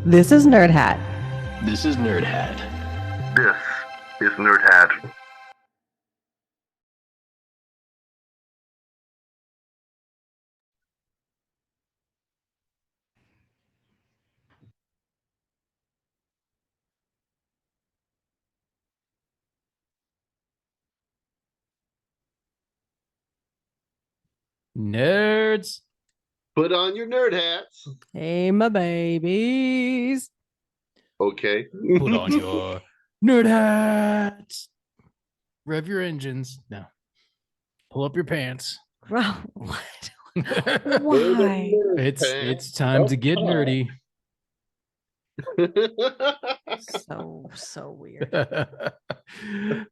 This is Nerd Hat. This is Nerd Hat. This is Nerd Hat. Nerds. Put on your nerd hats. Hey, my babies. Okay. Put on your nerd hats. Rev your engines. No. Pull up your pants. Well, what? Why? It's time to get nerdy. So weird.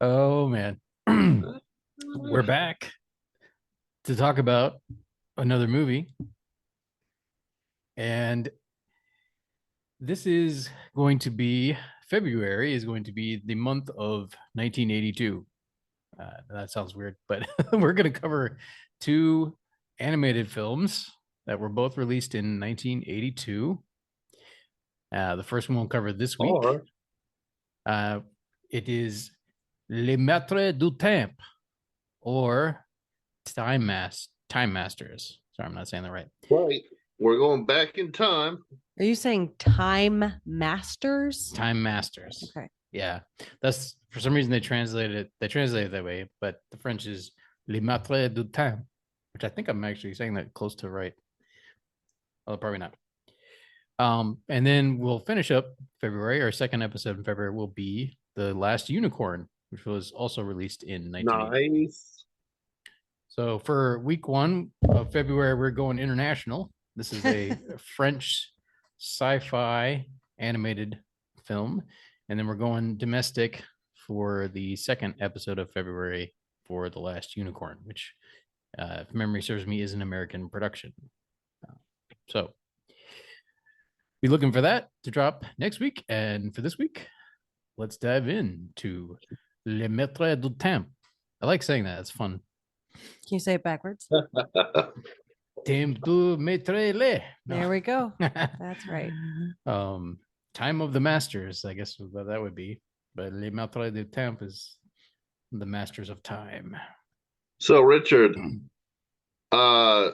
Oh man. We're back to talk about another movie. And this is going to be February is going to be the month of 1982. That sounds weird, but we're going to cover two animated films that were both released in 1982. The first one we'll cover this week. It is Les Maîtres du Temps, or Time Masters. Sorry, I'm not saying that right. Right. We're going back in time. Are you saying Time Masters? Time Masters. Okay. Yeah. That's, for some reason, they translated it that way, but the French is Les Maîtres du Temps, which I think I'm actually saying that close to right. Oh, probably not. And then we'll finish up February. Our second episode in February will be The Last Unicorn, which was also released in 1980. Nice. So for week 1 of February, we're going international. This is a French sci-fi animated film. And then we're going domestic for the second episode of February for The Last Unicorn, which, if memory serves me, is an American production. So be looking for that to drop next week. And for this week, let's dive into Les Maîtres du Temps. I like saying that. It's fun. Can you say it backwards? Temps du Maître le. There we go. That's right. Time of the Masters, I guess what that would be. But Les Maîtres du Temps is the Masters of Time. So, Richard, do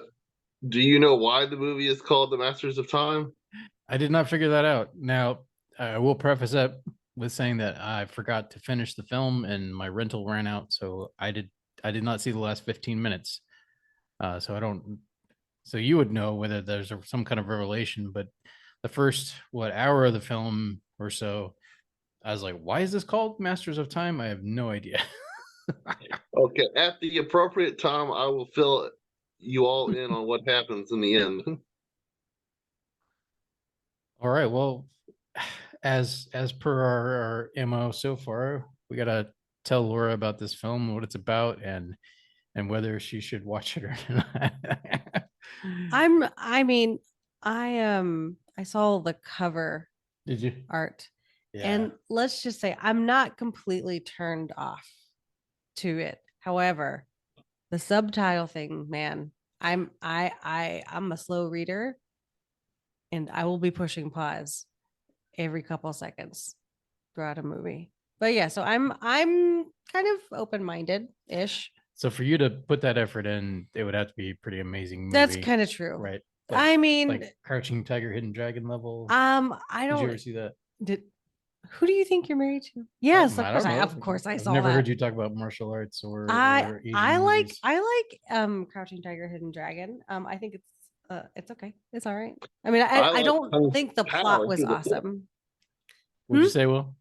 you know why the movie is called The Masters of Time? I did not figure that out. Now, I will preface that with saying that I forgot to finish the film and my rental ran out, so I did not see the last 15 minutes. So you would know whether there's some kind of revelation, but the first hour of the film or so, I was like, why is this called Masters of Time? I have no idea. Okay, at the appropriate time, I will fill you all in on what happens in the end. All right. Well, as per our MO so far, we gotta tell Laura about this film, what it's about, and whether she should watch it or not. I saw the cover. Did you? Art. Yeah. And let's just say I'm not completely turned off to it. However, the subtitle thing, man, I'm a slow reader and I will be pushing pause every couple seconds throughout a movie. But yeah, so I'm kind of open-minded ish. So for you to put that effort in, it would have to be a pretty amazing movie. That's kind of true. Right. Like Crouching Tiger, Hidden Dragon level. I don't. Did you ever see that? Who do you think you're married to? Yes, of course I saw. I've never that. heard you talk about martial arts or I like Crouching Tiger, Hidden Dragon. I think it's okay. It's all right. I mean, I don't think the plot was awesome. What'd you say, Will?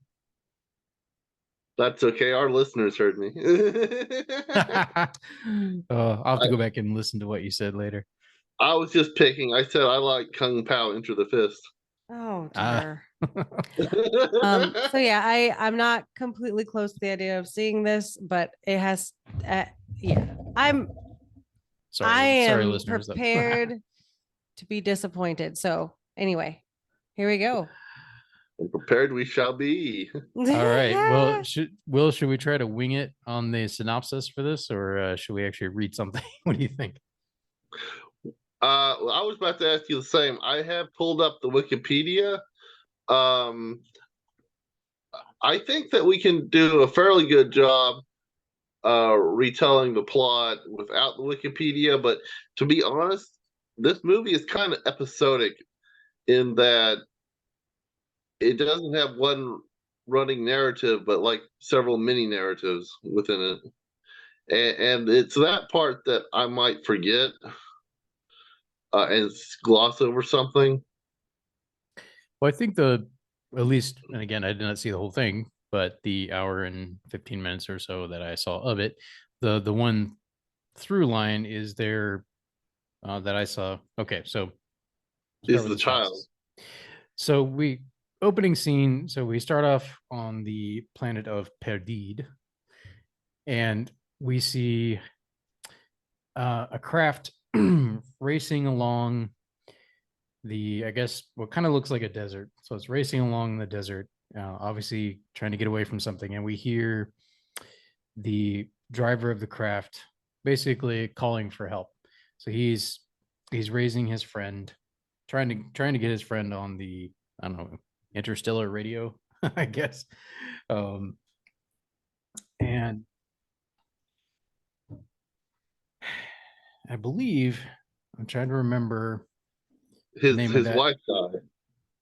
That's okay. Our listeners heard me. I'll have to go back and listen to what you said later. I was just picking. I said I like Kung Pao Enter the Fist. Oh dear. So yeah, I'm not completely close to the idea of seeing this, but it has I'm sorry, prepared to be disappointed. So anyway, here we go. And prepared we shall be. All right. Well, should we try to wing it on the synopsis for this, or should we actually read something? What do you think? I was about to ask you the same. I have pulled up the Wikipedia, Um, I think that we can do a fairly good job retelling the plot without the Wikipedia, but to be honest, this movie is kind of episodic in that it doesn't have one running narrative, but like several mini narratives within it. And it's that part that I might forget and gloss over something. Well, I think at least, and again, I did not see the whole thing, but the hour and 15 minutes or so that I saw of it, the one through line is there that I saw. Okay, so Is the child. So opening scene. So we start off on the planet of Perdide, and we see a craft racing along I guess what kind of looks like a desert. So it's racing along the desert, obviously trying to get away from something, and we hear the driver of the craft basically calling for help. So he's raising his friend, trying to get his friend on the, I don't know, interstellar radio, I guess. And I believe I'm trying to remember His wife died.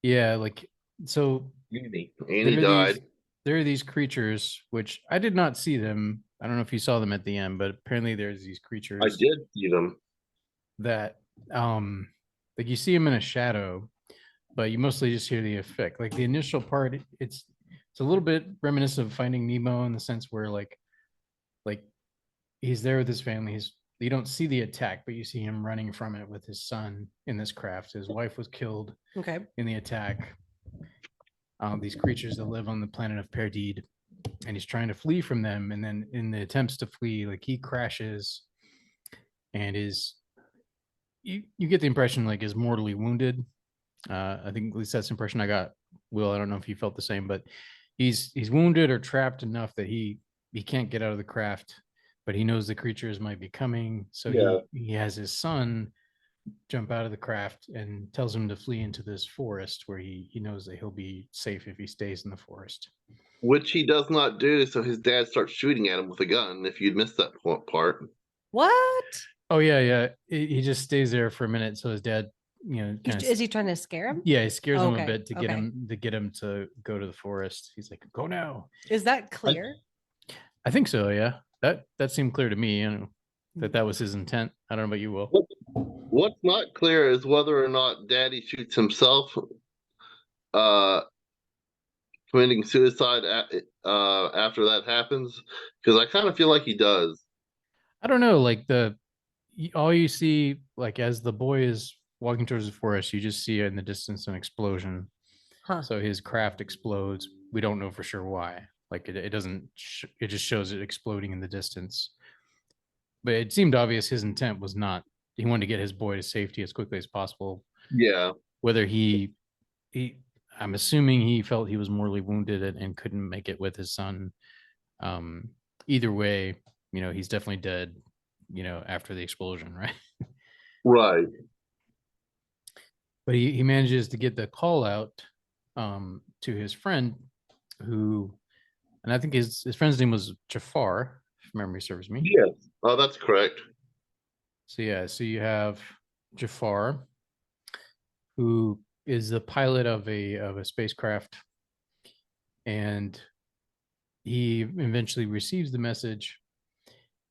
Yeah, like so Annie there are died. There are these creatures which I did not see them. I don't know if you saw them at the end, but apparently there's these creatures. I did see them. That like you see them in a shadow, but you mostly just hear the effect. Like the initial part, it's a little bit reminiscent of Finding Nemo in the sense where like he's there with his family. You don't see the attack, but you see him running from it with his son in this craft. His wife was killed in the attack. These creatures that live on the planet of Perdide, and he's trying to flee from them. And then in the attempts to flee, like he crashes and you get the impression like is mortally wounded. I think at least that's the impression I got. Will, I don't know if you felt the same, but he's wounded or trapped enough that he can't get out of the craft, but he knows the creatures might be coming. So he has his son jump out of the craft and tells him to flee into this forest where he knows that he'll be safe if he stays in the forest. Which he does not do, so his dad starts shooting at him with a gun, if you'd missed that part. What? Oh, yeah. He just stays there for a minute, so his dad, is he trying to scare him? Yeah, he scares him a bit to get him to go to the forest. He's like, go now. Is that clear? I think so, yeah. That seemed clear to me, that was his intent. I don't know about you, Will. What's not clear is whether or not Daddy shoots himself, committing suicide after that happens, because I kind of feel like he does. I don't know, like all you see, like as the boy is walking towards the forest, you just see in the distance an explosion. So his craft explodes. We don't know for sure why. Like it doesn't. It just shows it exploding in the distance. But it seemed obvious his intent was not. He wanted to get his boy to safety as quickly as possible. Yeah. Whether I'm assuming he felt he was mortally wounded and couldn't make it with his son. Either way, he's definitely dead. After the explosion, right? Right. But he manages to get the call out to his friend, who, and I think his friend's name was Jafar, if memory serves me. Yes. Oh, that's correct. So you have Jafar, who is the pilot of a spacecraft, and he eventually receives the message,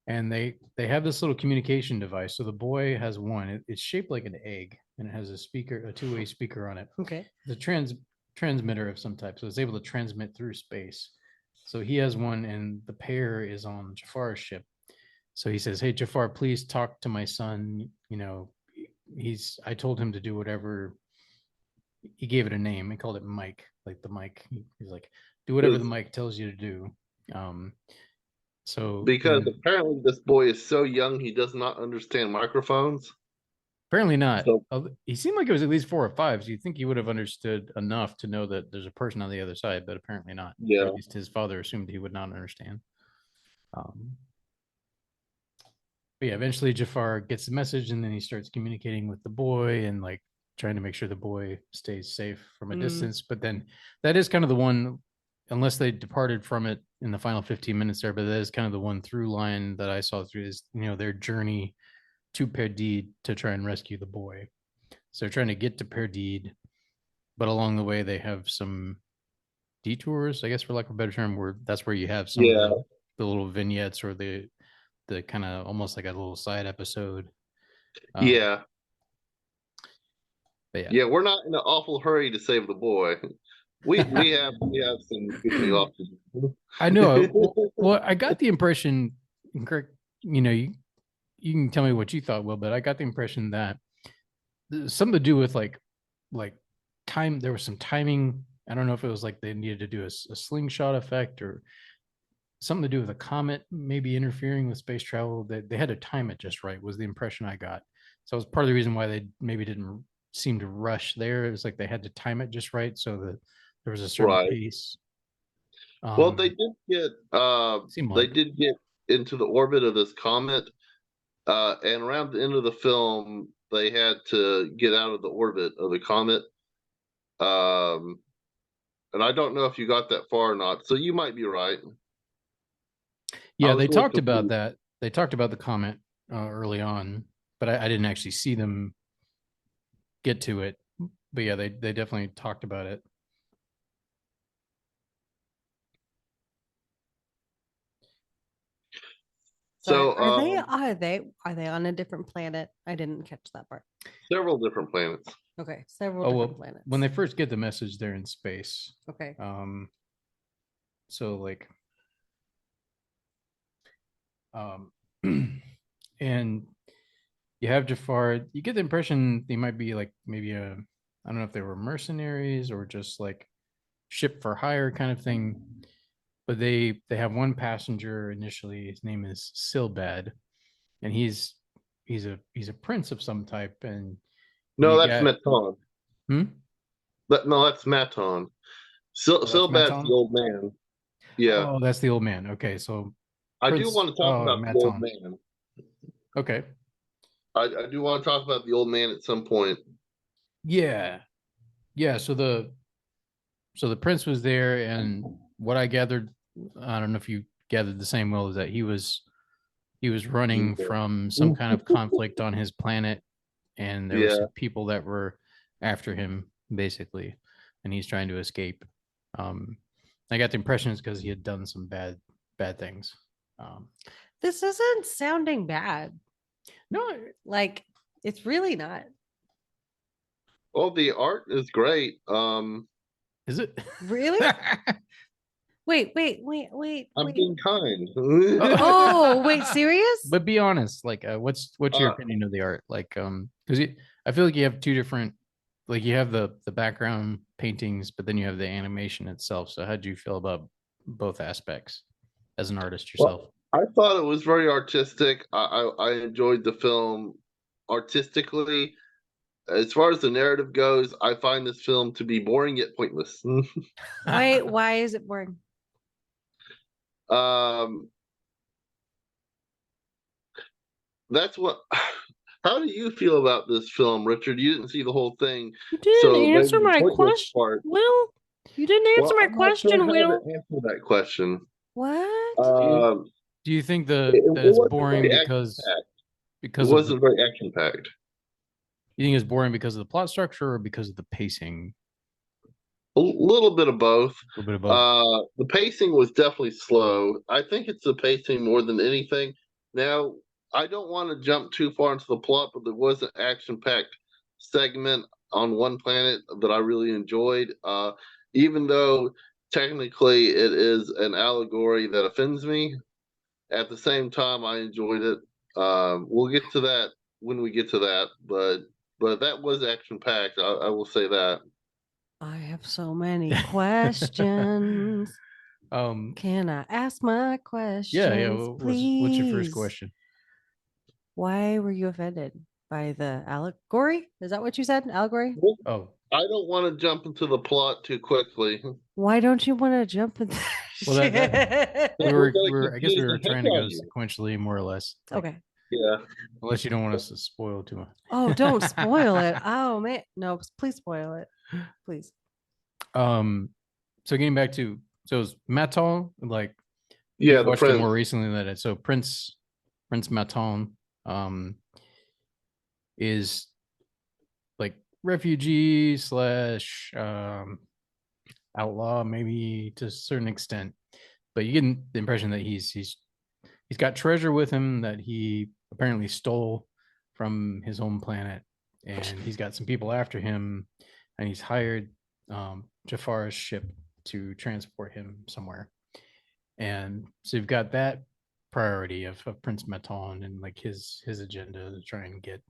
and they have this little communication device. So the boy has one. It's shaped like an egg, and it has a two-way speaker on it. Okay. The transmitter of some type, so it's able to transmit through space. So he has one, and the pair is on Jafar's ship. So he says, "Hey, Jafar, please talk to my son. I told him to do whatever." He gave it a name. He called it Mike, like the Mike. He's like, "Do whatever the Mike tells you to do." So because apparently this boy is so young, he does not understand microphones. Apparently not. So, he seemed like it was at least 4 or 5. So you'd think he would have understood enough to know that there's a person on the other side, but apparently not. Yeah. Or at least his father assumed he would not understand. But yeah, eventually Jafar gets the message, and then he starts communicating with the boy, and like trying to make sure the boy stays safe from a Mm. distance. But then that is kind of the one, unless they departed from it in the final 15 minutes there, but that is kind of the one through line that I saw through is, their journey to Perdide to try and rescue the boy. So they're trying to get to Perdide, but along the way they have some detours, I guess, for lack of a better term, where that's where you have some Yeah. of the little vignettes or the kind of almost like a little side episode. Yeah. But Yeah, we're not in an awful hurry to save the boy. We have some goofing off to do. I know. Well, I got the impression, and correct, you can tell me what you thought, Will, but I got the impression that something to do with like time. There was some timing. I don't know if it was like they needed to do a slingshot effect or something to do with a comet maybe interfering with space travel. That they had to time it just right was the impression I got. So it was part of the reason why they maybe didn't seem to rush there. It was like they had to time it just right so that there was a certain Right. pace. Well, they did get into the orbit of this comet, and around the end of the film, they had to get out of the orbit of the comet. And I don't know if you got that far or not, so you might be right. Yeah, they talked about that. They talked about the comet early on, but I didn't actually see them get to it. But yeah, they definitely talked about it. So are they on a different planet? I didn't catch that part. Several different planets. Okay, several different planets. When they first get the message, they're in space. Okay. So like, and you have Jafar. You get the impression they might be like maybe I don't know if they were mercenaries or just like ship for hire kind of thing. But they have one passenger initially. His name is Silbad, and he's a prince of some type. And no, that's Maton. No, that's Maton. Silbad's the old man. Yeah. Oh, that's the old man. Okay, so I do want to talk about the old man. Okay. I do want to talk about the old man at some point. Yeah. So the prince was there, and what I gathered, I don't know if you gathered the same, Will, is that he was running from some kind of conflict on his planet, and there were some people that were after him basically, and he's trying to escape. I got the impression it's because he had done some bad things. This isn't sounding bad. No, like it's really not. Well, the art is great. Is it really? Wait. I'm being kind. Oh, wait, serious? But be honest, like, what's your opinion of the art? Like, because I feel like you have two different, like, you have the background paintings, but then you have the animation itself. So how do you feel about both aspects as an artist yourself? Well, I thought it was very artistic. I enjoyed the film artistically. As far as the narrative goes, I find this film to be boring yet pointless. Why is it boring? That's what. How do you feel about this film, Richard? You didn't see the whole thing. You didn't answer my question. Will, you didn't answer my question, Will. Answer that question. What? Do you think that it's boring because it wasn't very action packed? You think it's boring because of the plot structure or because of the pacing? A little bit of both. A little bit of both. The pacing was definitely slow. I think it's the pacing more than anything. Now, I don't want to jump too far into the plot, but there was an action-packed segment on one planet that I really enjoyed. Even though technically it is an allegory that offends me, at the same time I enjoyed it. We'll get to that when we get to that, but that was action-packed. I will say that. I have so many questions. Can I ask my questions? Yeah. What's your first question? Why were you offended by the allegory? Is that what you said? Allegory? Oh, I don't want to jump into the plot too quickly. Why don't you want to jump into? Well, I guess we were trying to go sequentially, more or less. Okay. Yeah. Unless you don't want us to spoil too much. Oh, don't spoil it. Oh man, no, please spoil it, please. So getting back to it's Maton, like Yeah, you've the watched it prince. more recently than it. So Prince Maton, is like refugee slash outlaw, maybe to a certain extent, but you get the impression that he's got treasure with him that he apparently stole from his home planet, and he's got some people after him, and he's hired Jafar's ship to transport him somewhere. And so you've got that priority of Prince Maton and like his agenda to try and get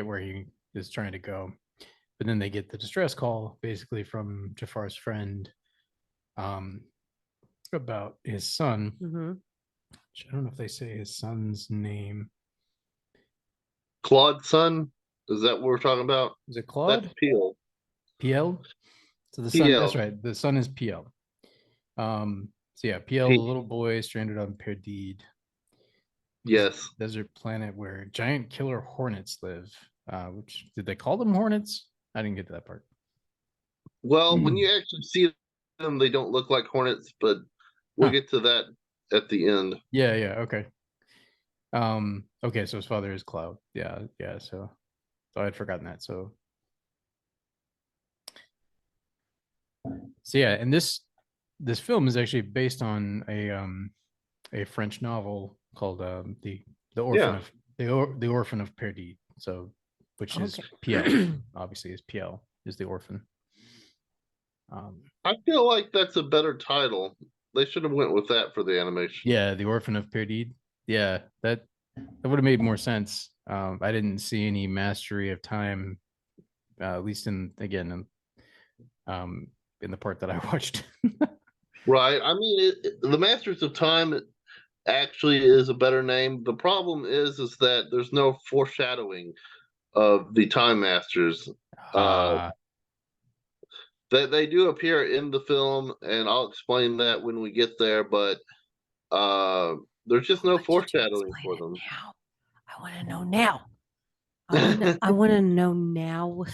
where he is trying to go. But then they get the distress call basically from Jafar's friend about his son. Mm-hmm. I don't know if they say his son's name. Claude's son? Is that what we're talking about? Is it Claude? That's Peel. PL? So the son, that's PL. right. The son is PL. So yeah, PL, the little boy stranded on Perdide. Yes. Desert planet where giant killer hornets live. Which did they call them hornets? I didn't get to that part. Well, when you actually see them, they don't look like hornets, but we'll get to that at the end. Yeah, okay. Okay, so his father is Cloud. Yeah, so I had forgotten that. So yeah, and this film is actually based on a French novel called the Orphan of the Orphan of Perdide. So which is PL, obviously is PL is the orphan. I feel like that's a better title. They should have went with that for the animation. Yeah, the Orphan of Perdide. Yeah, that would have made more sense. I didn't see any mastery of time, at least in the part that I watched. Right. I mean, the Masters of Time actually is a better name. The problem is that there's no foreshadowing of the Time Masters. That they do appear in the film, and I'll explain that when we get there. But there's just no foreshadowing for them. Now. I want to know now. I want to know now.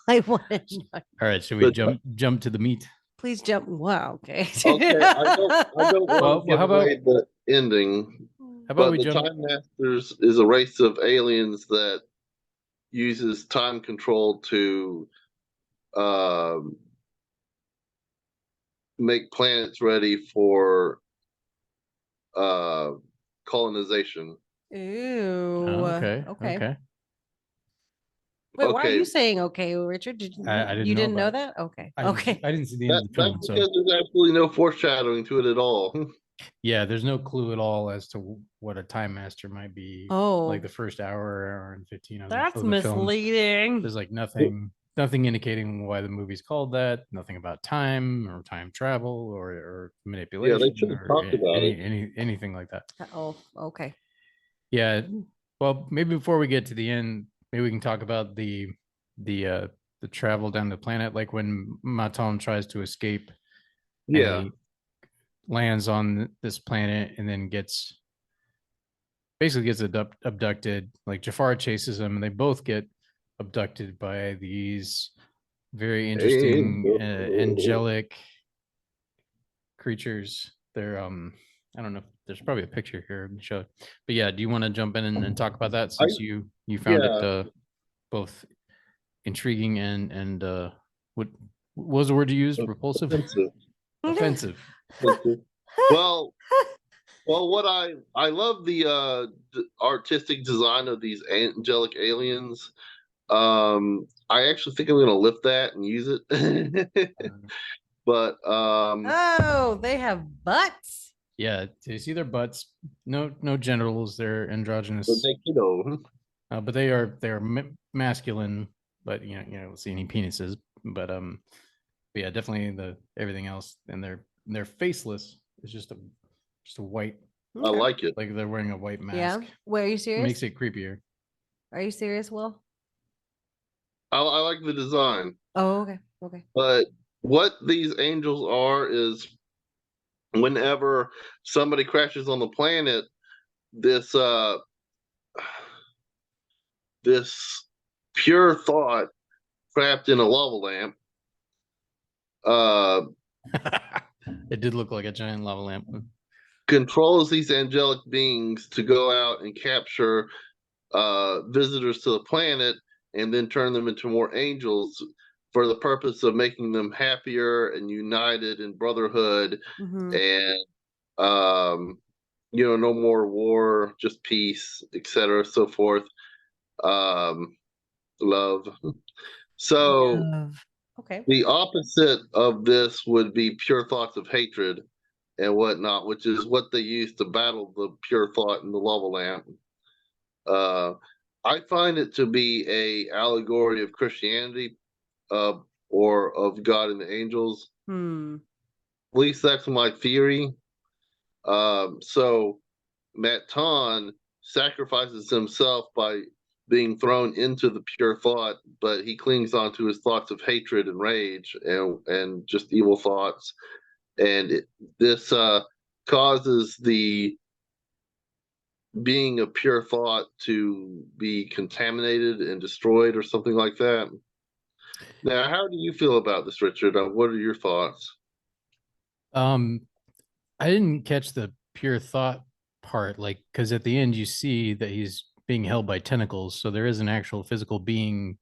I want to know. All right, should we jump to the meat? Please jump. Wow. Okay. Okay. I don't want to give away the ending. How about but we the jump? Time Masters is a race of aliens that uses time control to make planets ready for colonization. Ooh. Okay. Wait, why are you saying okay, Richard? I didn't you know didn't know that. that? Okay. I Okay. didn't see the end of the film. That's because there's absolutely no foreshadowing to it at all. Yeah, there's no clue at all as to what a time master might be. Oh, like the first hour and 15 of that's the misleading. Film. There's like nothing indicating why the movie's called that. Nothing about time or time travel or manipulation. Yeah, they should have talked about anything like that. Oh, okay. Yeah. Well, maybe before we get to the end, maybe we can talk about the travel down the planet, like when Maton tries to escape. Yeah. And he lands on this planet and then gets abducted. Like Jafar chases him, and they both get abducted by these very interesting angelic creatures. They're I don't know if there's probably a picture here to show, but yeah, do you want to jump in and talk about that since you found it both intriguing and what was the word you used? Repulsive? Offensive. Well, what I love the artistic design of these angelic aliens. I actually think I'm going to lift that and use it. But oh, they have butts. Yeah, you see their butts. No genitals. They're androgynous. But they're masculine. But you don't see any penises. But yeah, definitely everything else, and they're faceless. It's just a white. I like it. Like they're wearing a white mask. Yeah. Wait, are you serious? It makes it creepier. Are you serious, Will? I like the design. Oh, okay. But what these angels are is whenever somebody crashes on the planet, this this pure thought trapped in a lava lamp. It did look like a giant lava lamp. Controls these angelic beings to go out and capture visitors to the planet and then turn them into more angels for the purpose of making them happier and united in brotherhood Mhm. and no more war, just peace, etc., so forth. Love. So Love. Okay. the opposite of this would be pure thoughts of hatred and whatnot, which is what they use to battle the pure thought in the lava lamp. I find it to be a allegory of Christianity, or of God and the angels. Hmm. At least that's my theory. So Maton sacrifices himself by being thrown into the pure thought, but he clings on to his thoughts of hatred and rage and just evil thoughts, and this causes the being a pure thought to be contaminated and destroyed or something like that. Now, how do you feel about this, Richard? What are your thoughts? Um, I didn't catch the pure thought part, like, because at the end you see that he's being held by tentacles, so there is an actual physical being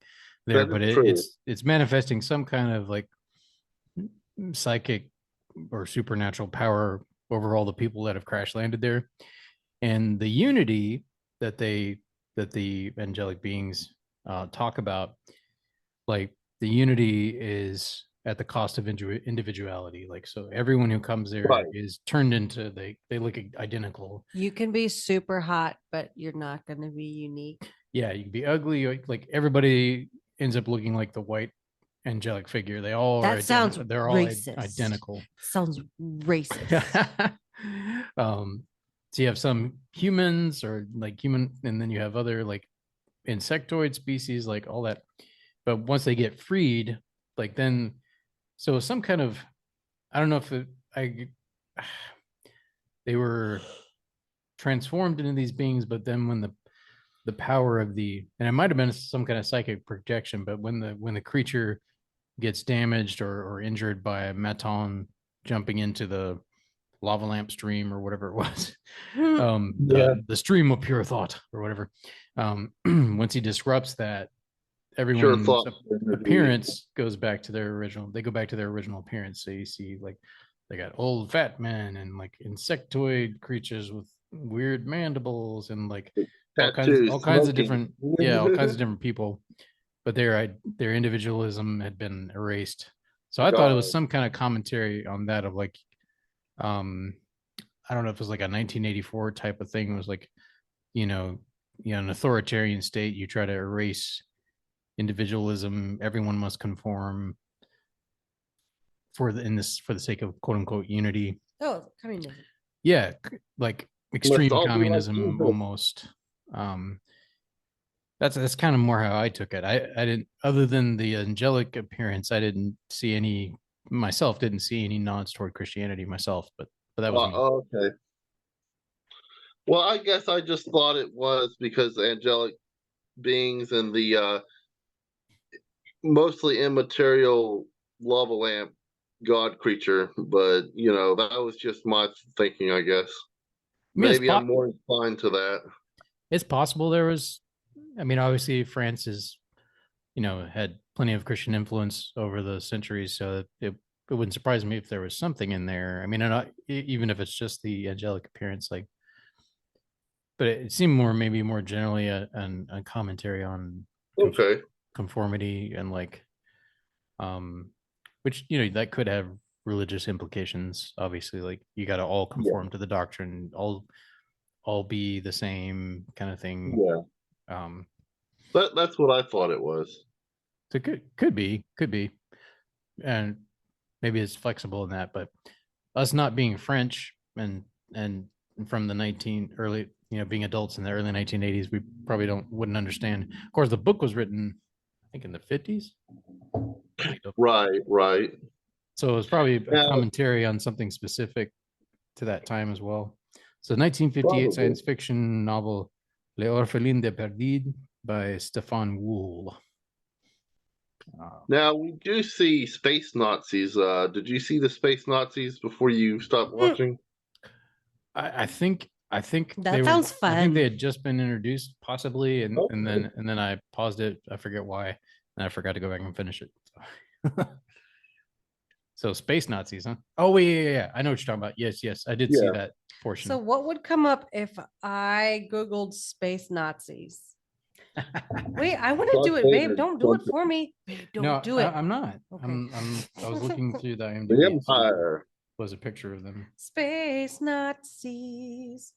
there, That but is true. it's manifesting some kind of like psychic or supernatural power over all the people that have crash landed there, and the unity that the angelic beings talk about, like the unity is at the cost of individuality. Like, so everyone who comes there Right. is turned into, they look identical. You can be super hot, but you're not going to be unique. Yeah, you can be ugly, like everybody ends up looking like the white angelic figure. They all are That sounds they're all racist. identical. Sounds racist. So you have some humans or like human, and then you have other like insectoid species, like all that. But once they get freed, like then, so some kind of, I don't know if they were transformed into these beings, but then when the power of and it might have been some kind of psychic projection, but when the creature gets damaged or injured by Maton jumping into the lava lamp stream or whatever it was, the stream of pure thought or whatever, once he disrupts that, Pure everyone's thought. appearance goes back to their original. They go back to their original appearance. So you see, like, they got old fat men and like insectoid creatures with weird mandibles and like Tattoos, all kinds of smoking. different, yeah, all kinds of different people, but their individualism had been erased. So I thought it was some kind of commentary on that, of like, I don't know if it was like a 1984 type of thing. It was like, an authoritarian state, you try to erase individualism, everyone must conform for the sake of quote unquote unity. Oh, communism. Yeah, like extreme communism like almost. That's kind of more how I took it. I didn't, other than the angelic appearance, I didn't see any nods toward Christianity myself, but that was me. Okay. Well, I guess I just thought it was because angelic beings and the mostly immaterial lava lamp god creature, but that was just my thinking, I guess. I mean, Maybe I'm more inclined to that. It's possible there was, I mean, obviously France is, had plenty of Christian influence over the centuries, so it wouldn't surprise me if there was something in there. I mean, even if it's just the angelic appearance, like, but it seemed maybe more generally a commentary on conformity and like, which that could have religious implications. Obviously, like you got to all conform to the doctrine, all be the same kind of thing. Yeah. That's what I thought it was. So could be, and maybe it's flexible in that. But us not being French and from the early, being adults in the early 1980s, we probably wouldn't understand. Of course, the book was written, I think, in the 50s. Right. So it was probably a commentary on something specific to that time as well. So 1958 science fiction novel Les Orphelins de Perdide by Stefan Wool. Now we do see space Nazis. Did you see the space Nazis before you stopped watching? I think That they sounds I think they fun. had just been introduced, possibly, and Okay. then I paused it. I forget why, and I forgot to go back and finish it. So space Nazis, huh? Oh yeah. I know what you're talking about. Yes, I did see Yeah. that portion. So what would come up if I Googled space Nazis? Wait, I want to Darth do it, babe. Vader Don't do it something. for me. Babe, don't No, do it. I'm not. Okay. I was looking through the The IMDb to see if there Empire. was a picture of them. Space Nazis.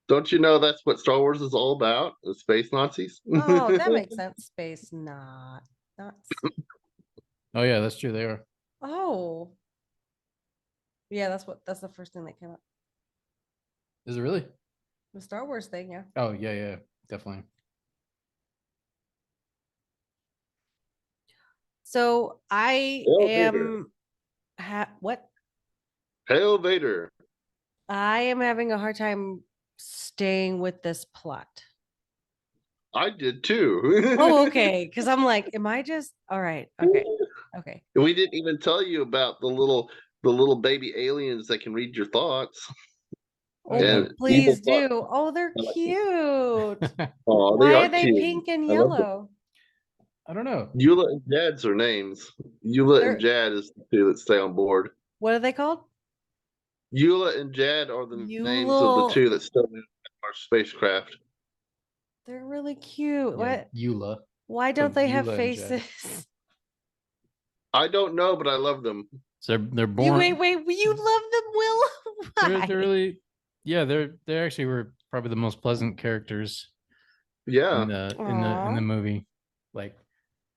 Don't you know that's what Star Wars is all about? The space Nazis. Oh, that makes sense. Space Nazi. Oh yeah, that's true. They are. Oh. Yeah, that's the first thing that came up. Is it really? The Star Wars thing, yeah. Oh yeah, definitely. So I Hail Vader. am what? Hail Vader. I am having a hard time staying with this plot. I did too. Oh, okay. Because I'm like, am I just all right? Okay. We didn't even tell you about the little baby aliens that can read your thoughts. Oh, yeah. And please evil do. Oh, they're cute. Oh, they Why are are they cute. pink and I love them. yellow? I don't know. Eula and Jad's are names. Eula and They're Jad is the two that stay on board. what are they called? Eula and Jad are the names of the Yule. two that stay in our spacecraft. They're really cute. Yeah, What? Eula. Why So don't they have Eula and Jed. faces? I don't know, but I love them. So they're You born. wait. You love them, Will? Why? They're really, yeah. They actually were probably the most pleasant characters Yeah. in the Aw. movie, like,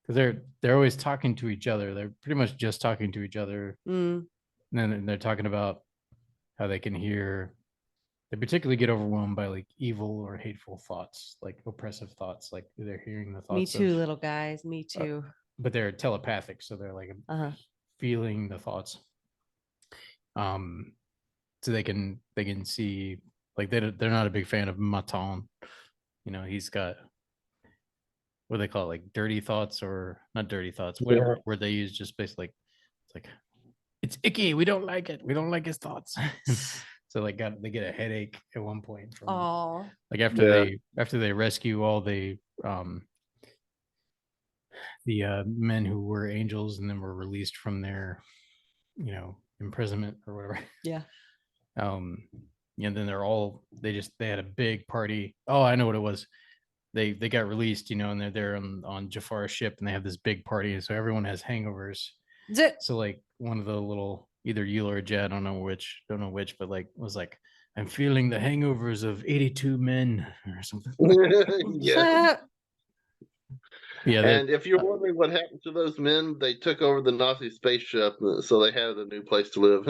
because they're always talking to each other. They're pretty much just talking to each other, Mm. and then they're talking about how they can hear. They particularly get overwhelmed by like evil or hateful thoughts, like oppressive thoughts, like they're hearing the Me thoughts too, of, little guys. Me too. but they're telepathic, so they're like Uh-huh. feeling the thoughts. So they can see, like, they're not a big fan of Maton. He's got, what do they call it, like dirty thoughts, or not dirty thoughts, Yeah. where they use just basically like, it's like, it's icky, we don't like it, we don't like his thoughts. So like they get a headache at one point from, Oh. like, after Yeah. they rescue all the men who were angels and then were released from their imprisonment or whatever. Yeah. And then they had a big party. Oh, I know what it was. They got released, and they're there on Jafar's ship, and they have this big party, and so everyone has hangovers. So like one of the little, either Eula or Jed, don't know which, but like was like, I'm feeling the hangovers of 82 men or something. Yeah. Yeah. And if you're wondering what happened to those men, they took over the Nazi spaceship, so they had a new place to live.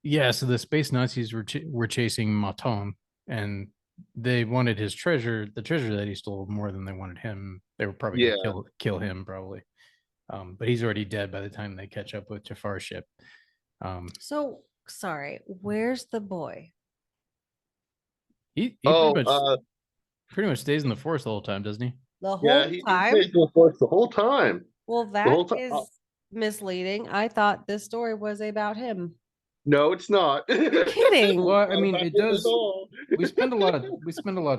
Yeah, so the space Nazis were chasing Maton, and they wanted his treasure, the treasure that he stole, more than they wanted him. They were probably Yeah. gonna kill him, probably. But he's already dead by the time they catch up with Jafar's ship. So sorry. Where's the boy? He Oh, pretty much stays in the forest the whole time, doesn't he? The yeah, whole he time? stayed with us the whole time. Well, The that whole time. is misleading. I thought this story was about him. No, it's not. Kidding. Well, I mean, Not it him at does. all. We spend a lot of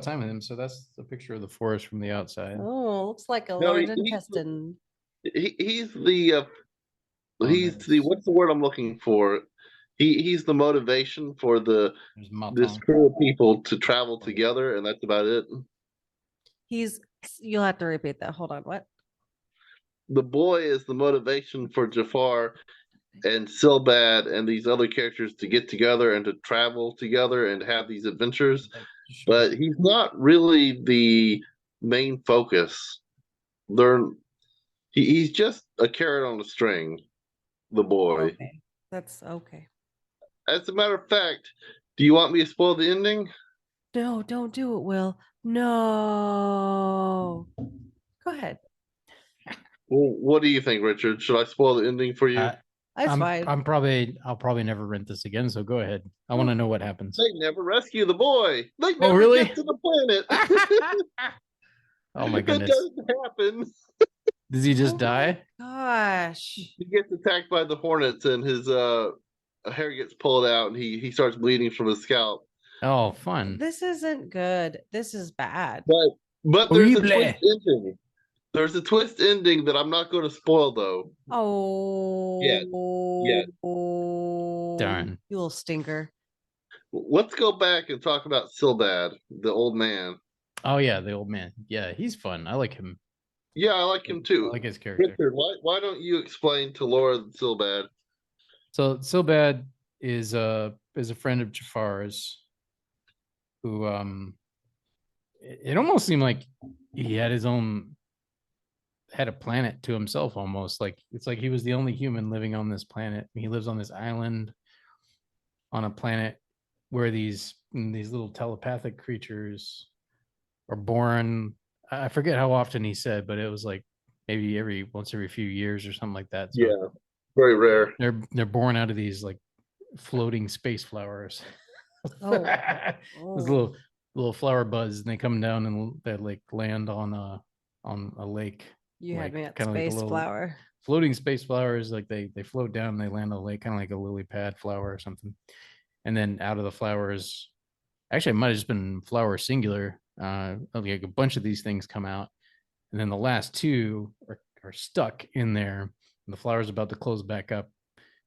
time with him, so that's the picture of the forest from the outside. Oh, looks like a No, large intestine. he's the Oh, he's the, nice. what's the word I'm looking for? He's the motivation for There's this Maton. crew of people to travel together, and that's about it. You'll have to repeat that. Hold on. What? The boy is the motivation for Jafar and Silbad and these other characters to get together and to travel together and have these adventures. But he's not really the main focus. He's just a carrot on a string, the boy. Okay. That's okay. As a matter of fact, do you want me to spoil the ending? No, don't do it, Will. No. Go ahead. Well, what do you think, Richard? Should I spoil the ending for you? That's fine. I'll probably never rent this again. So go ahead. I want to know what happens. They never rescue the boy. They Oh, never really? get to the planet. Oh my It goodness. doesn't happen. Does he just Oh die? Gosh. He gets attacked by the hornets, and his hair gets pulled out, and he starts bleeding from his scalp. Oh, fun. This isn't good. This is bad. But there's a Horrible. twist ending. There's a twist ending that I'm not going to spoil, though. Oh. Yeah. Darn. You little stinker. Let's go back and talk about Silbad, the old man. Oh yeah, the old man. Yeah, he's fun. I like him. Yeah, I like him I too. like his character. Richard, why don't you explain to Laura Silbad? So Silbad is a friend of Jafar's, who it almost seemed like he had a planet to himself almost. Like it's like he was the only human living on this planet. He lives on this island on a planet where these little telepathic creatures are born. I forget how often he said, but it was like maybe every few years or something like that. So Yeah, very rare. they're born out of these like floating space flowers. Oh. Those little flower buds, and they come down and they like land on a lake. You had like, me at kinda like a space little flower. Floating space flowers, like they float down and they land on a lake, kind of like a lily pad flower or something. And then out of the flowers, actually it might have just been flower singular, like a bunch of these things come out, and then the last two are stuck in there, and the flower's about to close back up,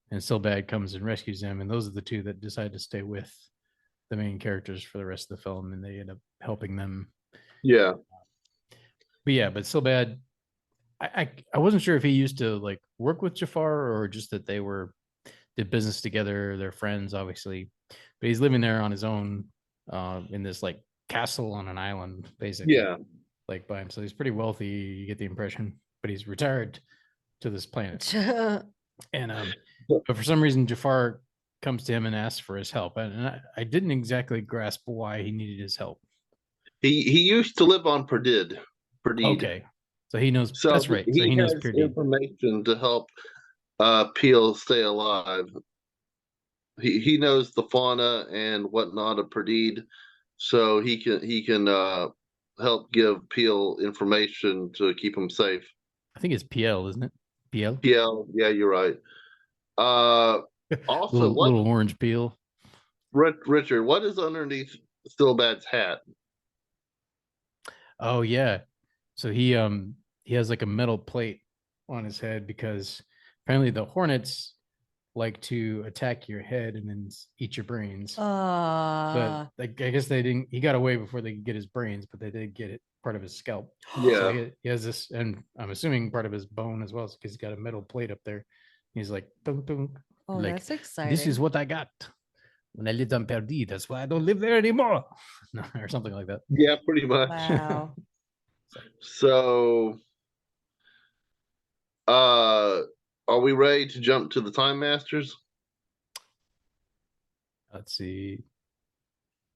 and Silbad comes and rescues them, and those are the two that decide to stay with the main characters for the rest of the film, and they end up helping them. Yeah. But Silbad, I wasn't sure if he used to like work with Jafar or just that they did business together. They're friends, obviously, but he's living there on his own, in this like castle on an island, basically. Yeah. Like by himself. So he's pretty wealthy. You get the impression, but he's retired to this planet. And but for some reason, Jafar comes to him and asks for his help, and I didn't exactly grasp why he needed his help. He used to live on Perdid. Okay, so he knows. So that's right. So he knows has Perdid. information to help Peel stay alive. He knows the fauna and whatnot of Perdid, so he can help give Peel information to keep him safe. I think it's PL, isn't it? PL. Peel, yeah, you're right. Also, little orange peel. Richard, what is underneath Silbad's hat? Oh yeah, so he has like a metal plate on his head because apparently the hornets like to attack your head and then eat your brains. But like, I guess they didn't. He got away before they could get his brains, but they did get it part of his scalp. Yeah, so he has this, and I'm assuming part of his bone as well, because he's got a metal plate up there. He's like, dunk, dunk. Oh, like, that's exciting. This is what I got when I lived on Perdid. That's why I don't live there anymore, or something like that. Yeah, pretty much. Wow. So, are we ready to jump to the Time Masters? Let's see.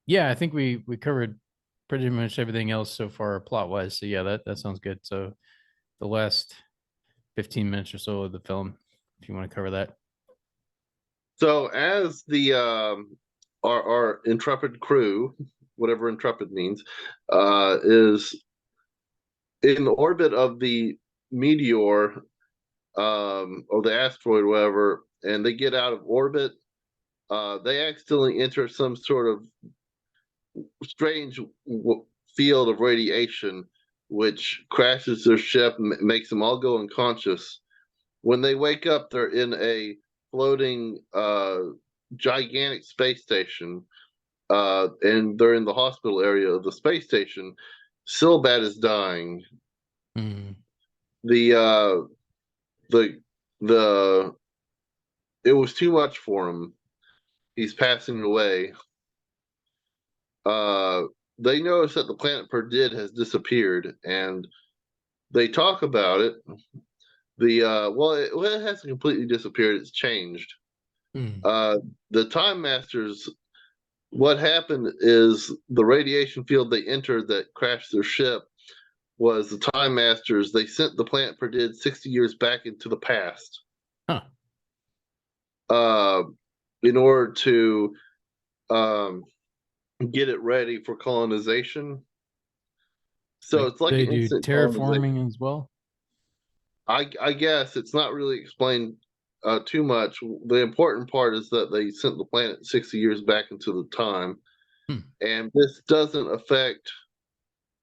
Yeah, I think we covered pretty much everything else so far plot wise. So yeah, that sounds good. So the last 15 minutes or so of the film, if you want to cover that. So as the our intrepid crew, whatever intrepid means, is in the orbit of the meteor, or the asteroid, whatever, and they get out of orbit, they accidentally enter some sort of strange field of radiation, which crashes their ship and makes them all go unconscious. When they wake up, they're in a floating gigantic space station, and they're in the hospital area of the space station. Silbad is dying. Mm. The it was too much for him. He's passing away. They notice that the planet Perdid has disappeared, and they talk about it. It hasn't completely disappeared. It's changed. The Time Masters, what happened is the radiation field they entered that crashed their ship was the Time Masters. They sent the planet Perdid 60 years back into the past. Huh. uh, in order to um, get it ready for colonization. So it's like they an do instant colonization. terraforming as well. I guess it's not really explained too much. The important part is that they sent the planet 60 years back into the time, and this doesn't affect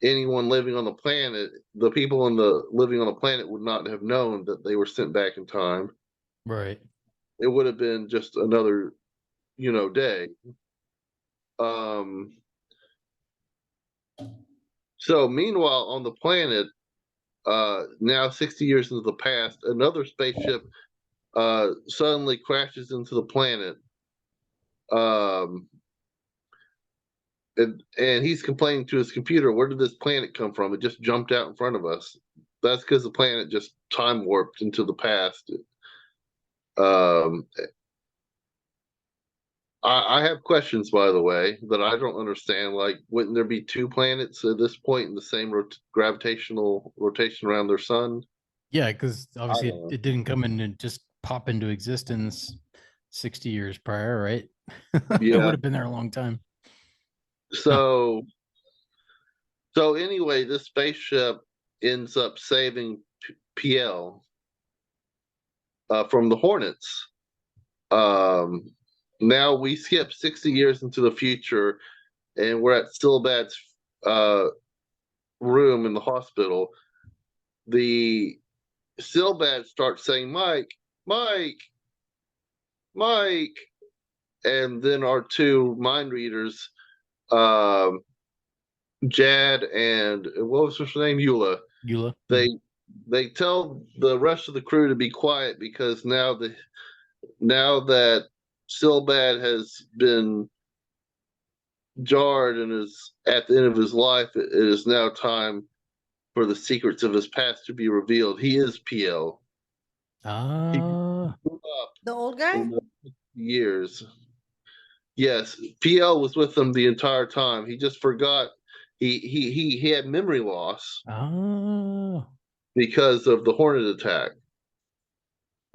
anyone living on the planet. The people living on the planet would not have known that they were sent back in time. Right. It would have been just another, day. Um, so meanwhile, on the planet, now 60 years into the past, another spaceship suddenly crashes into the planet. Um, and he's complaining to his computer, where did this planet come from? It just jumped out in front of us. That's because the planet just time warped into the past. Um, I have questions, by the way, that I don't understand. Like, wouldn't there be two planets at this point in the same gravitational rotation around their sun? Yeah, because obviously don't know. it didn't come in and just pop into existence 60 years prior, right? It Yeah. would have been there a long time. So, anyway, this spaceship ends up saving PL from the Hornets. Now we skip 60 years into the future, and we're at Silbad's room in the hospital. The Silbad starts saying, "Mike, Mike, Mike," and then our two mind readers, Jad and what was her name, Eula. Eula. They tell the rest of the crew to be quiet because now that Silbad has been jarred and is at the end of his life, it is now time for the secrets of his past to be revealed. He is PL. He Ah, grew up The old guy? in the years. Yes, PL was with them the entire time. He just forgot. He had memory loss ah, because of the Hornet attack.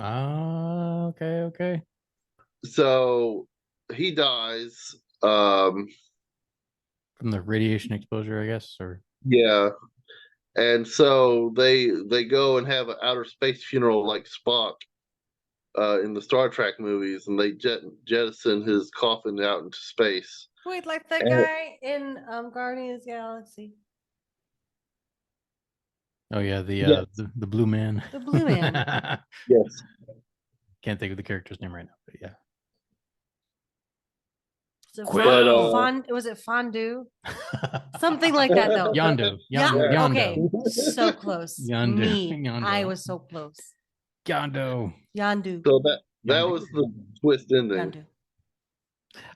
okay, okay. So he dies. Um, From the radiation exposure, I guess, or yeah, and so they go and have an outer space funeral like Spock in the Star Trek movies, and they jettison his coffin out into space. Wait, like that And- guy in Guardians of the Galaxy. oh yeah, Yes. the blue man. The blue man. Yes. Can't think of the character's name right now, but yeah. So But, was it fondue? Something like that though. Yondo. Yeah, Yondo. okay. So close. Yondu. Me. Yondo. I was so close. Yondo. Yandu. So that Yandu. was the twist ending. Yandu.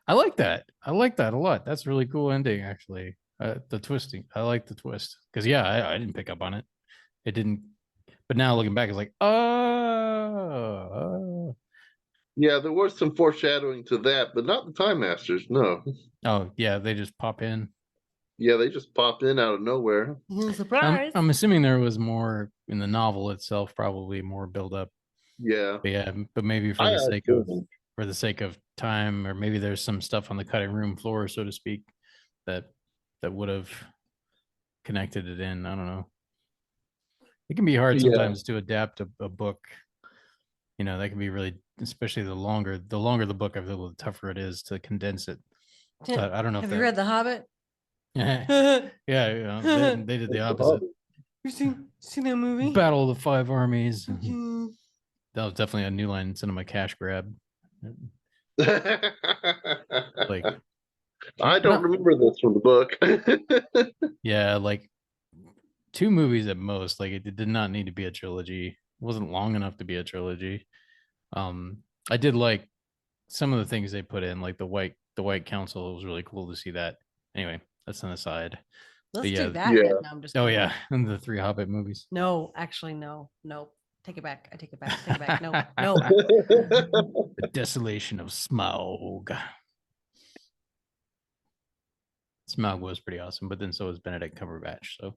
I like that. I like that a lot. That's a really cool ending, actually. The twisting. I like the twist. Because, yeah, I didn't pick up on it. It didn't. But now looking back, it's like, oh. Yeah, there was some foreshadowing to that, but not the Time Masters. No. Oh, yeah, they just pop in. Yeah, they just popped in out of nowhere. Surprise. I'm assuming there was more in the novel itself, probably more build up. Yeah. But yeah, but maybe for I the sake of time, or maybe there's some stuff on the cutting room floor, so to speak, that would have connected it in. I don't know. It can be hard sometimes to adapt a book. You know, that can be really, especially the longer the book, I feel the tougher it is to condense it. So I don't know. Have you read The Hobbit? Yeah, you know, they did the opposite. You seen that movie? Battle of the Five Armies. Mhm. That was definitely a New Line Cinema cash grab. Like, I don't remember this from the book. yeah, like 2 movies at most. Like, it did not need to be a trilogy. It wasn't long enough to be a trilogy. I did like some of the things they put in, like the White Council. It was really cool to see that. Anyway, that's an aside. Let's yeah, do that. yeah. Then. No, I'm just Oh kidding. yeah, and the 3 Hobbit movies. No, actually, no. Nope. Take it back. I take it back. Take it back. No, no. The Desolation of Smaug. Smaug was pretty awesome, but then so was Benedict Cumberbatch. So,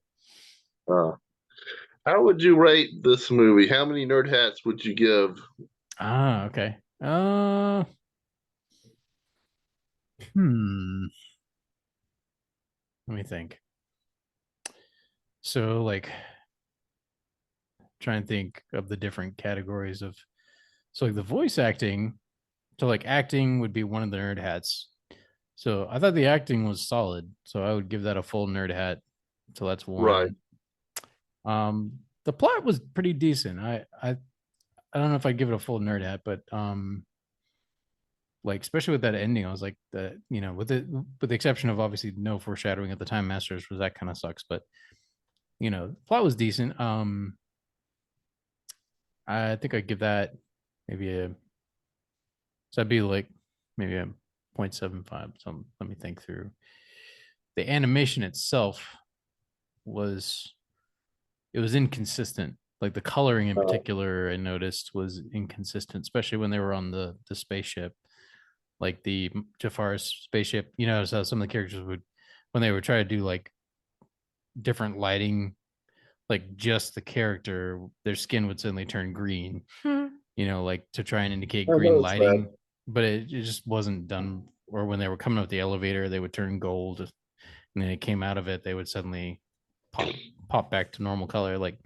how would you rate this movie? How many nerd hats would you give? okay. Uh, hmm. Let me think. So, like, try and think of the different categories of. So, like, the voice acting. So, like, acting would be one of the nerd hats. So, I thought the acting was solid. So, I would give that a full nerd hat. So that's Right. one. The plot was pretty decent. I don't know if I'd give it a full nerd hat, but like especially with that ending, I was like with the exception of obviously no foreshadowing at the time masters, was that kind of sucks, but the plot was decent. I think I'd give that maybe a so that'd be like maybe a 0.75. So let me think through. The animation itself was it was inconsistent. Like the coloring in Uh, particular, I noticed was inconsistent, especially when they were on the spaceship, like the Jafar's spaceship. So some of the characters would, when they would try to do like different lighting, like just the character, their skin would suddenly turn green. Like to try and indicate I green know it's bad. lighting, but it just wasn't done. Or when they were coming up the elevator, they would turn gold, and then it came out of it, they would suddenly pop back to normal color. Like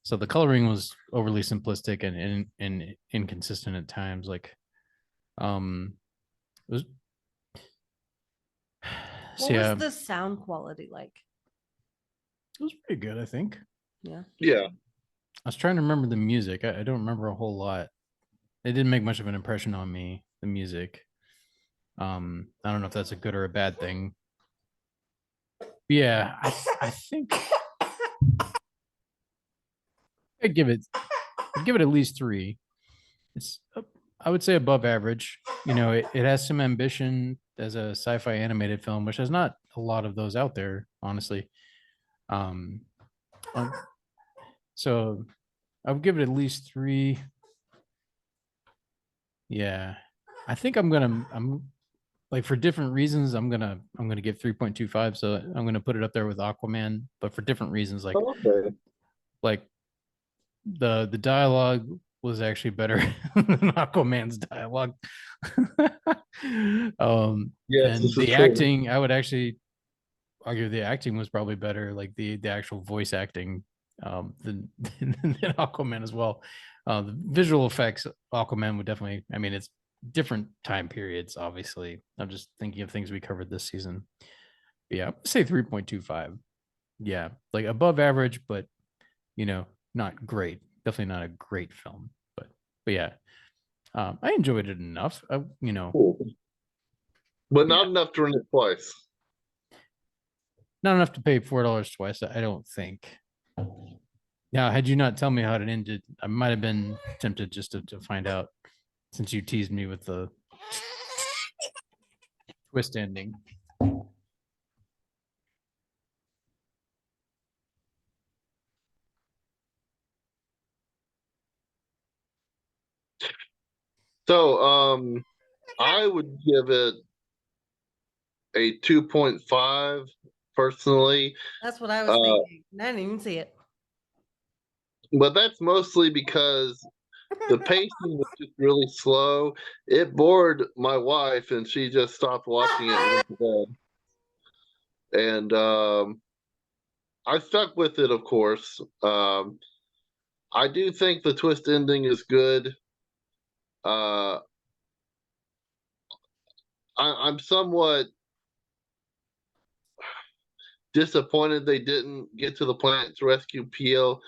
so, the coloring was overly simplistic and inconsistent at times. Like it was. What So was yeah, the sound quality like? it was pretty good. I think. Yeah. Yeah. I was trying to remember the music. I don't remember a whole lot. It didn't make much of an impression on me. The music. I don't know if that's a good or a bad thing. Yeah, I think I'd give it at least 3. It's I would say above average. It has some ambition as a sci-fi animated film, which there's not a lot of those out there, honestly. Um, um, so I would give it at least 3. Yeah, I think I'm like for different reasons. I'm gonna give 3.25. So I'm gonna put it up there with Aquaman, but for different reasons. Like Okay. like the dialogue was actually better than Aquaman's dialogue. Yes, And this is the true. acting, I would actually argue the acting was probably better, like the actual voice acting, than Aquaman as well. The visual effects, Aquaman would definitely. I mean, it's different time periods. Obviously, I'm just thinking of things we covered this season. But yeah, I'd say 3.25. Yeah, like above average, but not great. Definitely not a great film, but yeah, I enjoyed it enough. Cool. But Yeah, not enough to run it twice. not enough to pay $4 twice. I don't think. Now, had you not tell me how it ended, I might have been tempted just to find out, since you teased me with the twist ending. So, I would give it a 2.5 personally. That's what I was Uh, thinking. I didn't even see it. but that's mostly because the pacing was just really slow. It bored my wife, and she just stopped watching it and went to bed. And I stuck with it, of course. I do think the twist ending is good. Uh, I'm somewhat disappointed they didn't get to the planet to rescue PL,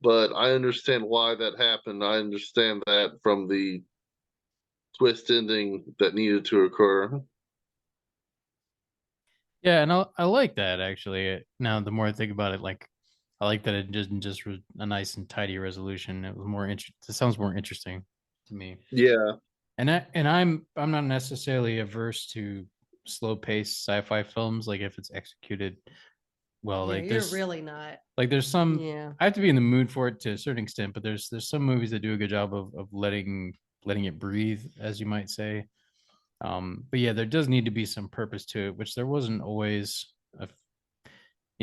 but I understand why that happened. I understand that from the twist ending that needed to occur. Yeah, and I like that actually. Now, the more I think about it, like I like that it just was a nice and tidy resolution. It was more interesting. It sounds more interesting to me. Yeah. And I'm not necessarily averse to slow paced sci-fi films, like if it's executed well. Yeah, Like you're there's really not. there's some, Yeah. I have to be in the mood for it to a certain extent, but there's some movies that do a good job of letting it breathe, as you might say. But yeah, there does need to be some purpose to it, which there wasn't always. A,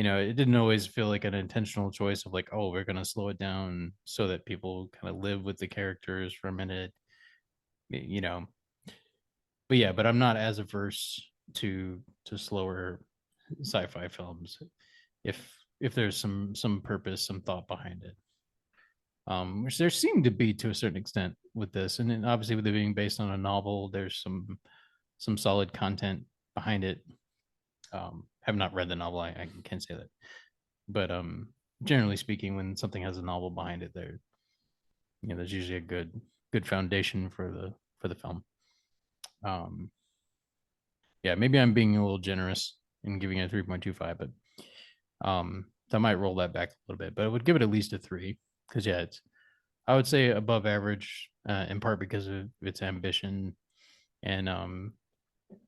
it didn't always feel like an intentional choice of like, oh, we're gonna slow it down so that people kind of live with the characters for a minute, you know. But yeah, but I'm not as averse to slower sci-fi films if there's some purpose, some thought behind it. Which there seemed to be to a certain extent with this, and then obviously with it being based on a novel, there's some solid content behind it. Have not read the novel, I can't say that, but generally speaking, when something has a novel behind it, there's usually a good foundation for the film. Yeah, maybe I'm being a little generous in giving it a 3.25, but I might roll that back a little bit, but I would give it at least a 3 because yeah, I would say above average, in part because of its ambition, and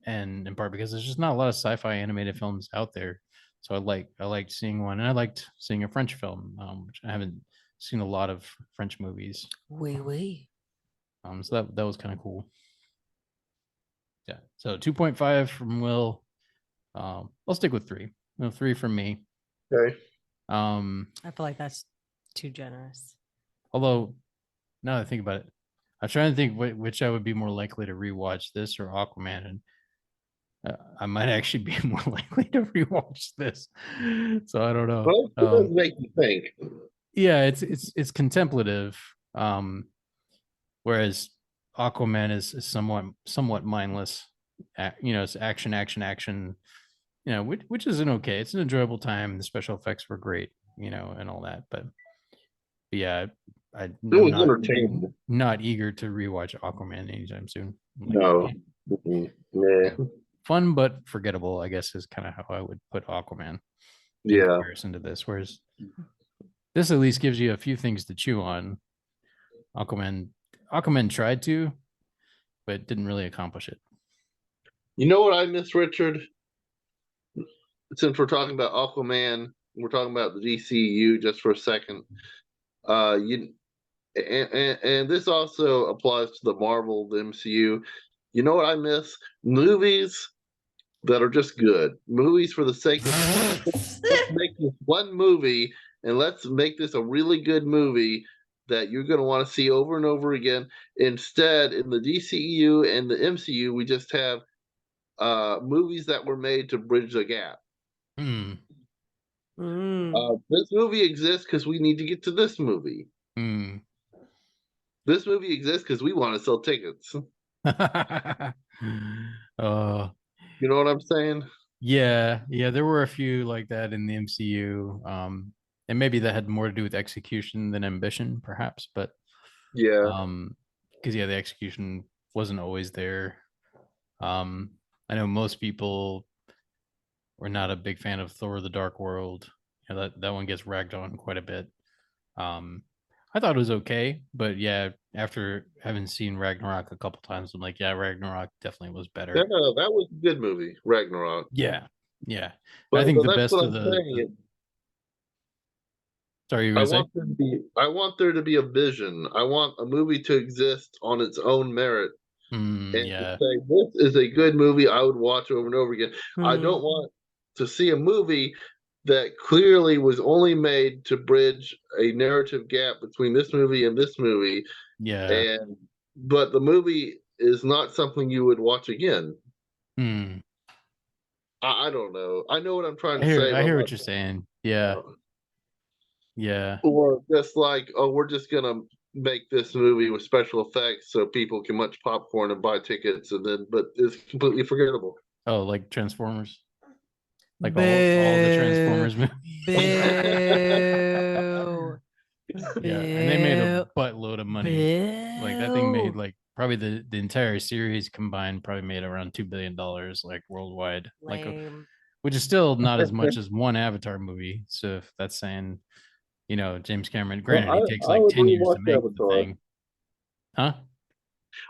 in part because there's just not a lot of sci-fi animated films out there. So I liked seeing one, and I liked seeing a French film, which I haven't seen a lot of French movies. Oui. So that was kind of cool. Yeah. So 2.5 from Will. I'll stick with 3. No, 3 from me. Okay. I feel like that's too generous. Although, now that I think about it, I'm trying to think which I would be more likely to rewatch, this or Aquaman, and I might actually be more likely to rewatch this. So I don't know. Well, it does make you think. Yeah, it's contemplative, whereas Aquaman is somewhat mindless. It's action, which isn't okay. It's an enjoyable time. The special effects were great, and all that. But yeah, I'm was entertaining. not eager to rewatch Aquaman anytime soon. No. Yeah. Fun but forgettable, I guess, is kind of how I would put Aquaman in Yeah. comparison to this. Whereas this at least gives you a few things to chew on. Aquaman tried to, but didn't really accomplish it. You know what I miss, Richard? Since we're talking about Aquaman, we're talking about the DCU just for a second. And this also applies to the Marvel, the MCU. You know what I miss? Movies that are just good. Movies for the sake of let's make this one movie, and let's make this a really good movie that you're going to want to see over and over again. Instead, in the DCU and the MCU, we just have movies that were made to bridge the gap. This movie exists because we need to get to this movie. This movie exists because we want to sell tickets. You know what I'm saying? Yeah, there were a few like that in the MCU, and maybe that had more to do with execution than ambition, perhaps. But yeah, because the execution wasn't always there. I know most people were not a big fan of Thor: The Dark World. That one gets ragged on quite a bit. I thought it was okay, but yeah, after having seen Ragnarok a couple times, I'm like, yeah, Ragnarok definitely was better. that was a good movie, Ragnarok. Yeah. But I think the that's best what of I'm the. saying. Sorry, you were saying? I want there to be a vision. I want a movie to exist on its own merit. And Yeah. to say, this is a good movie I would watch over and over again. I don't want to see a movie that clearly was only made to bridge a narrative gap between this movie and this movie. Yeah. But the movie is not something you would watch again. I don't know. I know what I'm trying to say. I hear what you're saying. Yeah. Or just like, oh, we're just gonna make this movie with special effects so people can munch popcorn and buy tickets, but it's completely forgettable. Oh, like Transformers, like all the Transformers movies. Yeah, and they made a buttload of money. Like that thing made like probably the entire series combined probably made around $2 billion like worldwide. Lame. Which is still not as much as one Avatar movie. So if that's saying, James Cameron, granted, it takes like 10 years to make Avatar. The thing. Huh?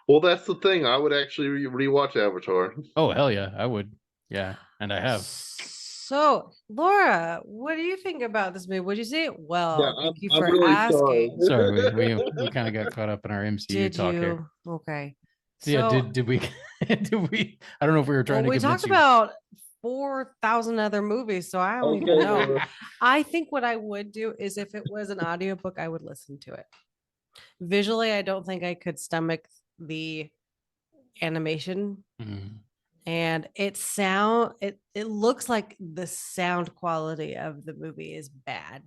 Well, that's the thing. I would actually rewatch Avatar. Oh, hell yeah, I would. Yeah, and I have. So, Laura, what do you think about this movie? What did you say? Well, yeah, thank you for really asking. Sorry, we kind of got caught up in our MCU talk here. Okay. So, yeah, did we? I don't know if we were trying to. We talked about 4,000 other movies, so I don't even Okay, know. Laura. I think what I would do is if it was an audiobook, I would listen to it. Visually, I don't think I could stomach the animation, Mhm. and it looks like the sound quality of the movie is bad.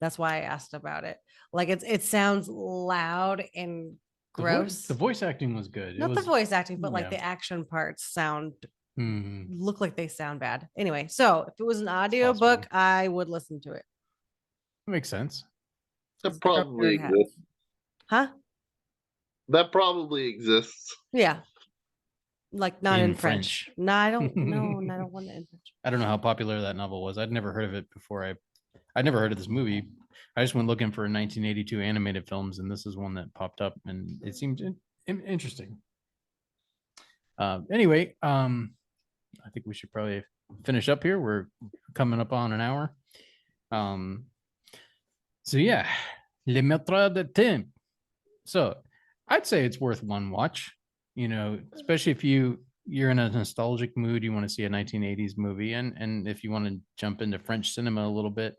That's why I asked about it. Like it sounds loud and gross. The voice acting was good. Not the voice acting, but like yeah. the action parts Mhm. look like they sound bad. Anyway, so if it was an audiobook, possible. I would listen to it. Makes sense. That probably Nerd hat. exists. Huh? That probably exists. Yeah. Like not in In French. French. No, I don't know. I don't want it in French. I don't know how popular that novel was. I'd never heard of it before. I'd never heard of this movie. I just went looking for 1982 animated films, and this is one that popped up, and it seemed interesting. Anyway, I think we should probably finish up here. We're coming up on an hour. So yeah, Les Maîtres de Temps. So I'd say it's worth one watch. You know, especially if you're in a nostalgic mood, you want to see a 1980s movie, and if you want to jump into French cinema a little bit,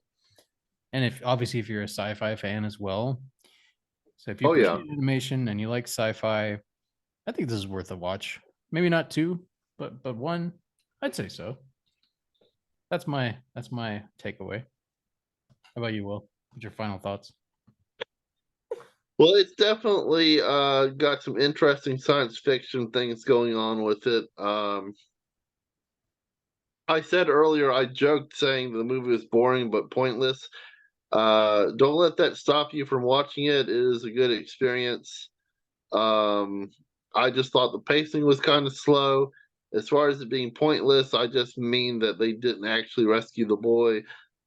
and if you're a sci-fi fan as well. So if you Oh, yeah. appreciate animation and you like sci-fi, I think this is worth a watch. Maybe not two, but one. I'd say so. That's my takeaway. How about you, Will? What's your final thoughts? Well, it's definitely got some interesting science fiction things going on with it. I said earlier, I joked saying the movie was boring but pointless. Don't let that stop you from watching it. It is a good experience. I just thought the pacing was kind of slow. As far as it being pointless, I just mean that they didn't actually rescue the boy.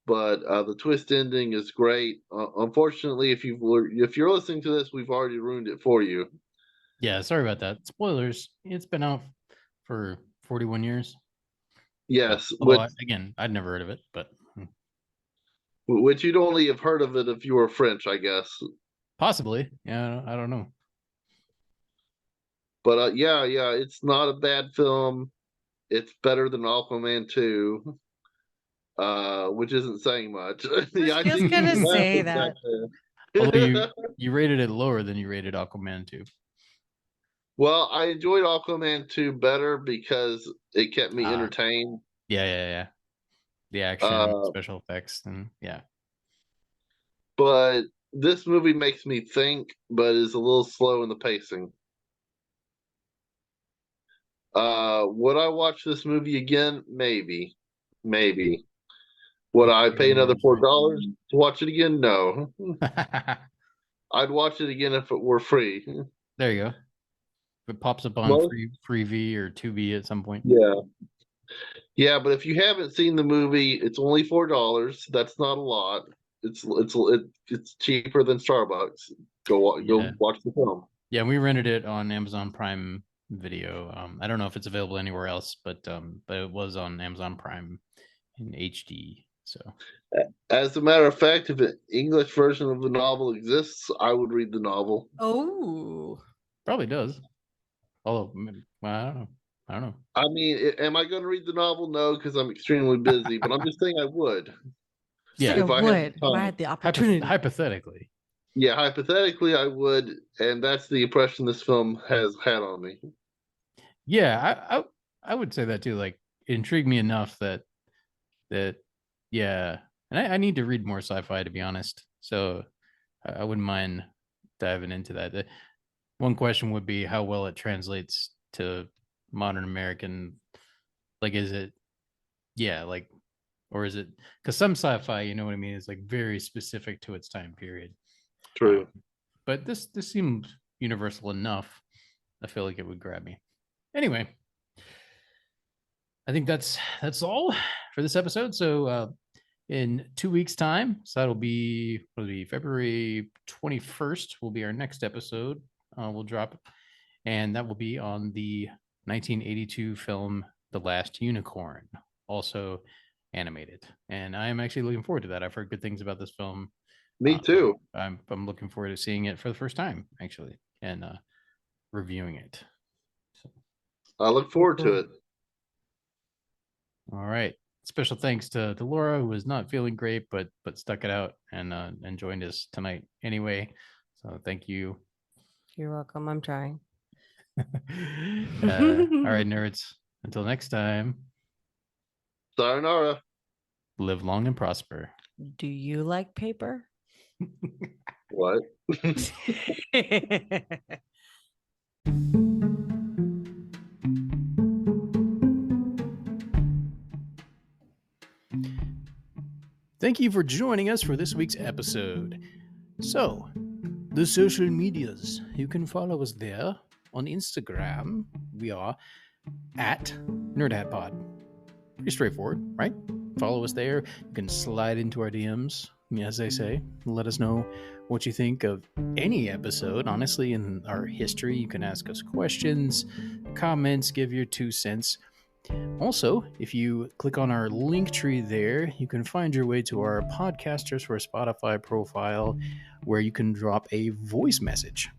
But the twist ending is great. Unfortunately, if you're listening to this, we've already ruined it for you. Yeah, sorry about that. Spoilers. It's been out for 41 years. Yes, Although again, I'd never heard of it, but which you'd only have heard of it if you were French, I guess. possibly. Yeah, I don't know. But yeah, it's not a bad film. It's better than Aquaman 2, which isn't saying much. Yeah, I just think gonna you say laughed that. Although back you rated it lower than you rated Aquaman 2. Well, I enjoyed Aquaman 2 better because it kept me entertained. Yeah. The action, Uh, special effects, and yeah. but this movie makes me think, but is a little slow in the pacing. Would I watch this movie again? Maybe. Maybe. Would I pay another $4 to watch it again? No. I'd watch it again if it were free. There you go. If it pops up on Most, free V or 2V at some point. yeah. Yeah, but if you haven't seen the movie, it's only $4. That's not a lot. It's cheaper than Starbucks. Go watch the film. Yeah, we rented it on Amazon Prime Video. I don't know if it's available anywhere else, but it was on Amazon Prime in HD. So As a matter of fact, if an English version of the novel exists, I would read the novel. Oh. probably does. Although well, I don't know. I mean, am I going to read the novel? No, because I'm extremely busy. But I'm just saying I would. Yeah, If I had would, if I had the opportunity. Hypothetically. Yeah, hypothetically, I would, and that's the impression this film has had on me. Yeah, I would say that too. Like, it intrigued me enough that yeah, and I need to read more sci-fi, to be honest. So I wouldn't mind diving into that. One question would be how well it translates to modern American. Like, is it, yeah, like, or is it, because some sci-fi, you know what I mean, is like very specific to its time period. True. But this seemed universal enough. I feel like it would grab me. Anyway, I think that's all for this episode. So in 2 weeks' time, so that'll be February 21st will be our next episode. We'll drop, and that will be on the 1982 film The Last Unicorn, also animated. And I am actually looking forward to that. I've heard good things about this film. Me too. I'm looking forward to seeing it for the first time, actually, and reviewing it. So, I look forward to it. All right. Special thanks to Laura, who was not feeling great, but stuck it out and joined us tonight anyway. So thank you. You're welcome. I'm trying. All right, nerds. Until next time, Sayonara. live long and prosper. Do you like paper? What? Thank you for joining us for this week's episode. So, the social medias. You can follow us there on Instagram. We are at NerdHatPod. Pretty straightforward, right? Follow us there. You can slide into our DMs, as they say. Let us know what you think of any episode. Honestly, in our history, you can ask us questions, comments, give your 2 cents. Also, if you click on our link tree there, you can find your way to our Podcasters for Spotify profile where you can drop a voice message.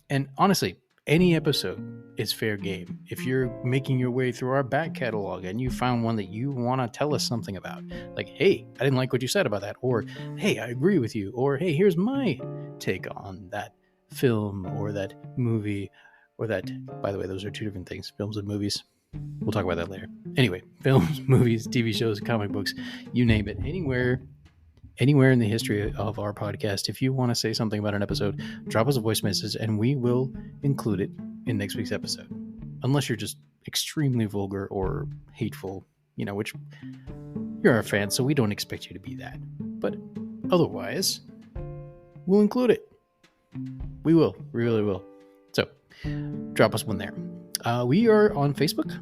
And honestly, any episode is fair game. If you're making your way through our back catalog and you found one that you want to tell us something about, like, hey, I didn't like what you said about that, or hey, I agree with you, or hey, here's my take on that film or that movie, or that, by the way, those are 2 different things, films and movies. We'll talk about that later. Anyway, films, movies, TV shows, comic books, you name it. Anywhere in the history of our podcast, if you want to say something about an episode, drop us a voice message and we will include it in next week's episode. Unless you're just extremely vulgar or hateful, which you're our fan, so we don't expect you to be that. But otherwise, we'll include it. We will. We really will. So, drop us one there. We are on Facebook.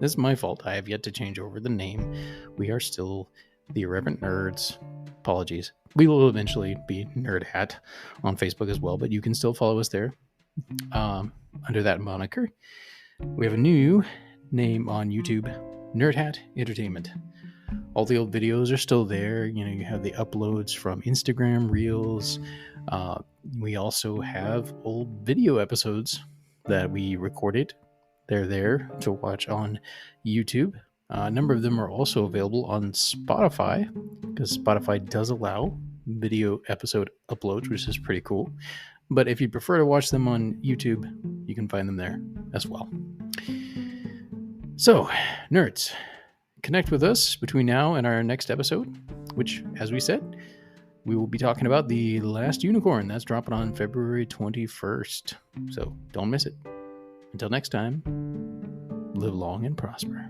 This is my fault. I have yet to change over the name. We are still the Irreverent Nerds. Apologies. We will eventually be Nerd Hat on Facebook as well, but you can still follow us there under that moniker. We have a new name on YouTube, Nerd Hat Entertainment. All the old videos are still there. You have the uploads from Instagram Reels. We also have old video episodes that we recorded. They're there to watch on YouTube. A number of them are also available on Spotify, because Spotify does allow video episode uploads, which is pretty cool. But if you prefer to watch them on YouTube, you can find them there as well. So, nerds, connect with us between now and our next episode, which, as we said, we will be talking about The Last Unicorn. That's dropping on February 21st. So don't miss it. Until next time, live long and prosper.